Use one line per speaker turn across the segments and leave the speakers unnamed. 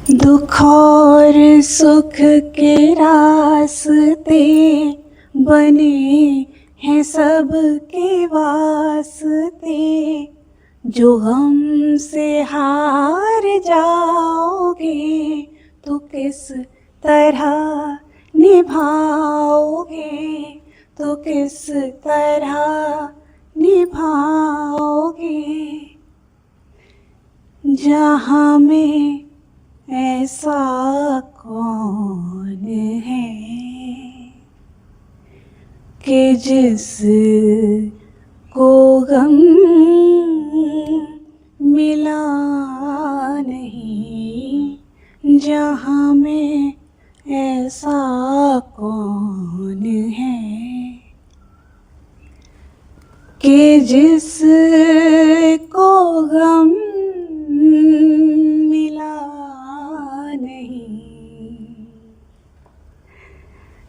दुख और सुख के रास्ते बने हैं सबके वास्ते। जो गम से हार जाओगे तो किस तरह निभाओगे, तो किस तरह निभाओगे। जहाँ में ऐसा कौन है कि जिस को गम मिला नहीं। जहाँ में ऐसा कौन है कि जिस को गम मिला नहीं।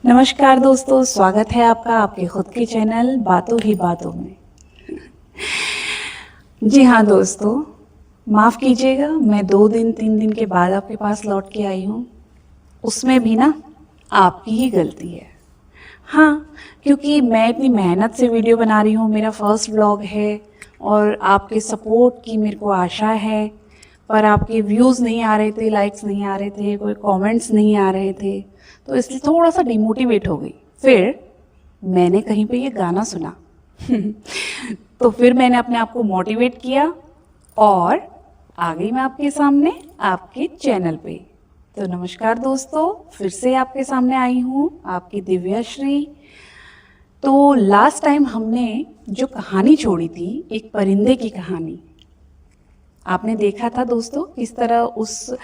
नमस्कार दोस्तों, स्वागत है आपका आपके खुद के चैनल बातों ही बातों में। जी हाँ दोस्तों, माफ़ कीजिएगा, मैं 2-3 दिन के बाद आपके पास लौट के आई हूँ। उसमें भी ना आपकी ही गलती है। हाँ, क्योंकि मैं इतनी मेहनत से वीडियो बना रही हूँ, मेरा फर्स्ट व्लॉग है और आपके सपोर्ट की मेरे को आशा है, पर आपके व्यूज़ नहीं आ रहे थे, लाइक्स नहीं आ रहे थे, कोई कमेंट्स नहीं आ रहे थे, तो इसलिए थोड़ा सा डिमोटिवेट हो गई। फिर मैंने कहीं पे ये गाना सुना तो फिर मैंने अपने आप को मोटिवेट किया और आ गई मैं आपके सामने आपके चैनल पे। तो नमस्कार दोस्तों, फिर से आपके सामने आई हूँ, आपकी दिव्याश्री। तो लास्ट टाइम हमने जो कहानी छोड़ी थी, एक परिंदे की कहानी, आपने देखा था दोस्तों किस तरह उस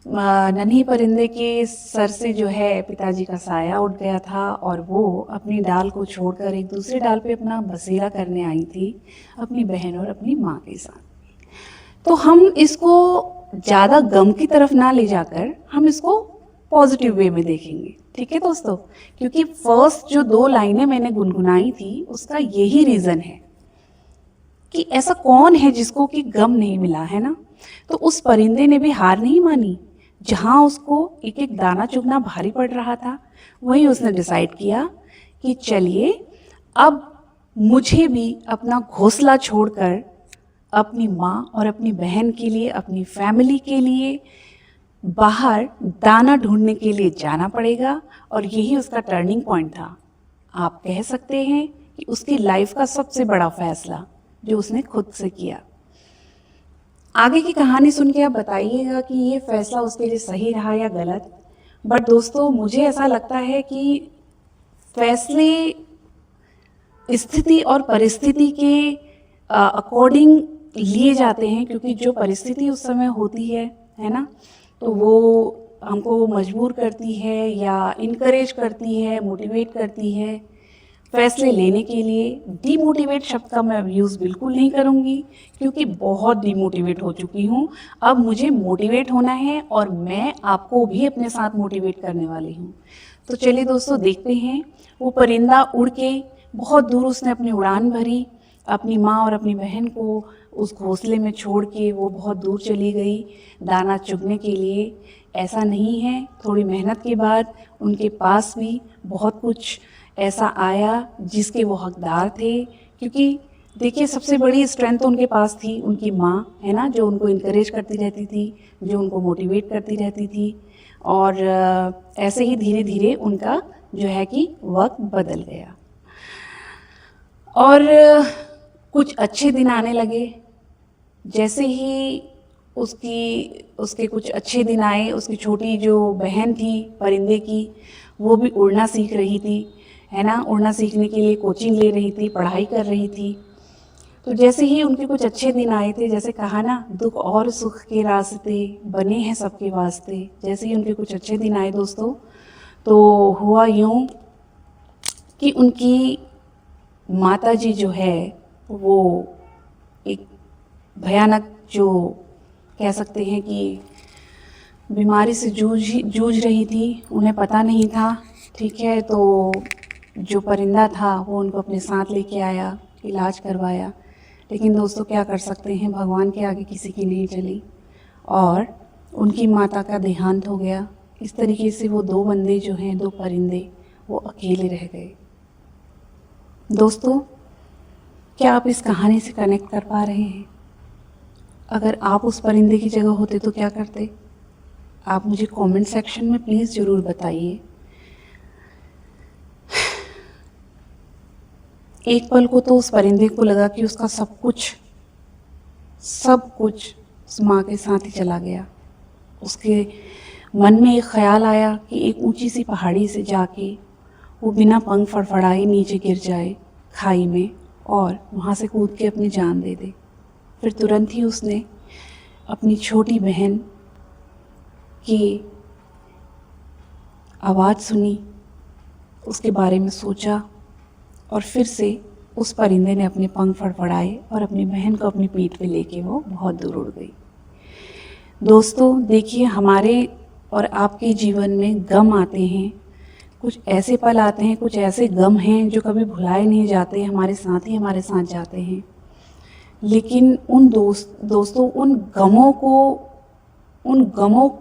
नन्ही परिंदे के सर से जो है पिताजी का साया उठ गया था और वो अपनी डाल को छोड़कर एक दूसरे डाल पे अपना बसेरा करने आई थी अपनी बहन और अपनी माँ के साथ। तो हम इसको ज़्यादा गम की तरफ ना ले जाकर हम इसको पॉजिटिव वे में देखेंगे, ठीक है दोस्तों। क्योंकि फर्स्ट जो 2 लाइनें मैंने गुनगुनाई थी उसका यही रीज़न है कि ऐसा कौन है जिसको कि गम नहीं मिला, है ना। तो उस परिंदे ने भी हार नहीं मानी। जहाँ उसको एक एक दाना चुगना भारी पड़ रहा था, वहीं उसने डिसाइड किया कि चलिए अब मुझे भी अपना घोंसला छोड़कर अपनी माँ और अपनी बहन के लिए, अपनी फैमिली के लिए बाहर दाना ढूंढने के लिए जाना पड़ेगा। और यही उसका टर्निंग पॉइंट था। आप कह सकते हैं कि उसकी लाइफ का सबसे बड़ा फैसला जो उसने खुद से किया। आगे की कहानी सुन के आप बताइएगा कि ये फैसला उसके लिए सही रहा या गलत। बट दोस्तों, मुझे ऐसा लगता है कि फैसले स्थिति और परिस्थिति के अकॉर्डिंग लिए जाते हैं, क्योंकि जो परिस्थिति उस समय होती है ना, तो वो हमको मजबूर करती है या इनकरेज करती है, मोटिवेट करती है फैसले लेने के लिए। डीमोटिवेट शब्द का मैं यूज़ बिल्कुल नहीं करूँगी, क्योंकि बहुत डीमोटिवेट हो चुकी हूँ। अब मुझे मोटिवेट होना है और मैं आपको भी अपने साथ मोटिवेट करने वाली हूँ। तो चलिए दोस्तों, देखते हैं। वो परिंदा उड़ के बहुत दूर उसने अपनी उड़ान भरी, अपनी माँ और अपनी बहन को उस घोंसले में छोड़ के वो बहुत दूर चली गई दाना चुगने के लिए। ऐसा नहीं है, थोड़ी मेहनत के बाद उनके पास भी बहुत कुछ ऐसा आया जिसके वो हकदार थे। क्योंकि देखिए, सबसे बड़ी स्ट्रेंथ तो उनके पास थी उनकी माँ, है ना, जो उनको इनकरेज करती रहती थी, जो उनको मोटिवेट करती रहती थी। और ऐसे ही धीरे धीरे उनका जो है कि वक्त बदल गया और कुछ अच्छे दिन आने लगे। जैसे ही उसके कुछ अच्छे दिन आए, उसकी छोटी जो बहन थी परिंदे की, वो भी उड़ना सीख रही थी, है ना। उड़ना सीखने के लिए कोचिंग ले रही थी, पढ़ाई कर रही थी। तो जैसे ही उनके कुछ अच्छे दिन आए थे, जैसे कहा ना, दुख और सुख के रास्ते बने हैं सबके वास्ते, जैसे ही उनके कुछ अच्छे दिन आए दोस्तों, तो हुआ यूँ कि उनकी माताजी जो है वो एक भयानक, जो कह सकते हैं कि बीमारी से जूझ रही थी। उन्हें पता नहीं था, ठीक है। तो जो परिंदा था वो उनको अपने साथ लेके आया, इलाज करवाया। लेकिन दोस्तों, क्या कर सकते हैं, भगवान के आगे किसी की नहीं चली और उनकी माता का देहांत हो गया। इस तरीके से वो दो बंदे जो हैं, दो परिंदे, वो अकेले रह गए। दोस्तों, क्या आप इस कहानी से कनेक्ट कर पा रहे हैं? अगर आप उस परिंदे की जगह होते तो क्या करते? आप मुझे कमेंट सेक्शन में प्लीज़ ज़रूर बताइए। एक पल को तो उस परिंदे को लगा कि उसका सब कुछ उस माँ के साथ ही चला गया। उसके मन में एक ख्याल आया कि एक ऊंची सी पहाड़ी से जाके वो बिना पंख फड़फड़ाए नीचे गिर जाए खाई में और वहाँ से कूद के अपनी जान दे दे। फिर तुरंत ही उसने अपनी छोटी बहन की आवाज़ सुनी, उसके बारे में सोचा और फिर से उस परिंदे ने अपने पंख फड़फड़ाए और अपनी बहन को अपनी पीठ पे लेके वो बहुत दूर उड़ गई। दोस्तों, देखिए, हमारे और आपके जीवन में गम आते हैं, कुछ ऐसे पल आते हैं, कुछ ऐसे गम हैं जो कभी भुलाए नहीं जाते, हमारे साथ ही हमारे साथ जाते हैं। लेकिन उन दोस्तों उन गमों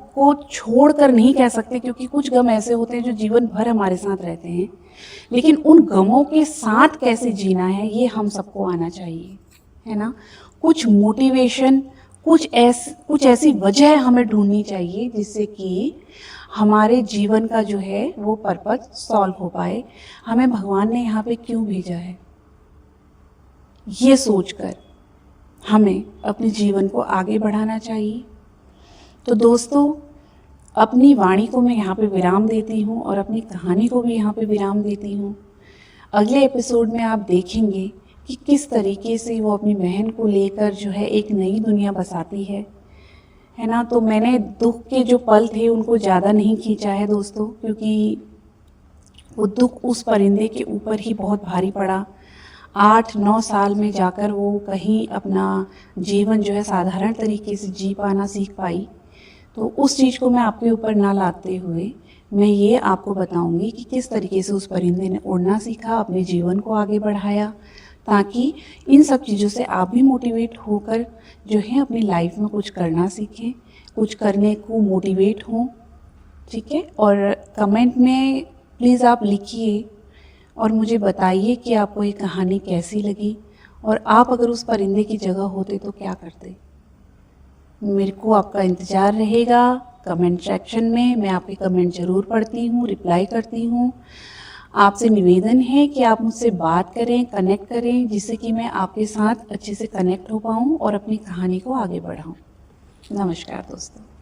को छोड़कर नहीं कह सकते, क्योंकि कुछ गम ऐसे होते हैं जो जीवन भर हमारे साथ रहते हैं। लेकिन उन गमों के साथ कैसे जीना है, ये हम सबको आना चाहिए, है ना। कुछ मोटिवेशन, कुछ ऐसी वजह हमें ढूंढनी चाहिए जिससे कि हमारे जीवन का जो है वो पर्पस सॉल्व हो पाए। हमें भगवान ने यहाँ पे क्यों भेजा है, ये सोचकर हमें अपने जीवन को आगे बढ़ाना चाहिए। तो दोस्तों, अपनी वाणी को मैं यहाँ पे विराम देती हूँ और अपनी कहानी को भी यहाँ पे विराम देती हूँ। अगले एपिसोड में आप देखेंगे कि किस तरीके से वो अपनी बहन को लेकर जो है एक नई दुनिया बसाती है ना। तो मैंने दुख के जो पल थे उनको ज़्यादा नहीं खींचा है दोस्तों, क्योंकि वो दुख उस परिंदे के ऊपर ही बहुत भारी पड़ा। 8-9 साल में जाकर वो कहीं अपना जीवन जो है साधारण तरीके से जी पाना सीख पाई। तो उस चीज़ को मैं आपके ऊपर ना लाते हुए मैं ये आपको बताऊंगी कि किस तरीके से उस परिंदे ने उड़ना सीखा, अपने जीवन को आगे बढ़ाया, ताकि इन सब चीज़ों से आप भी मोटिवेट होकर जो है अपनी लाइफ में कुछ करना सीखें, कुछ करने को मोटिवेट हों। ठीक है, और कमेंट में प्लीज़ आप लिखिए और मुझे बताइए कि आपको ये कहानी कैसी लगी और आप अगर उस परिंदे की जगह होते तो क्या करते। मेरे को आपका इंतज़ार रहेगा कमेंट सेक्शन में। मैं आपके कमेंट ज़रूर पढ़ती हूँ, रिप्लाई करती हूँ। आपसे निवेदन है कि आप मुझसे बात करें, कनेक्ट करें, जिससे कि मैं आपके साथ अच्छे से कनेक्ट हो पाऊँ और अपनी कहानी को आगे बढ़ाऊँ। नमस्कार दोस्तों।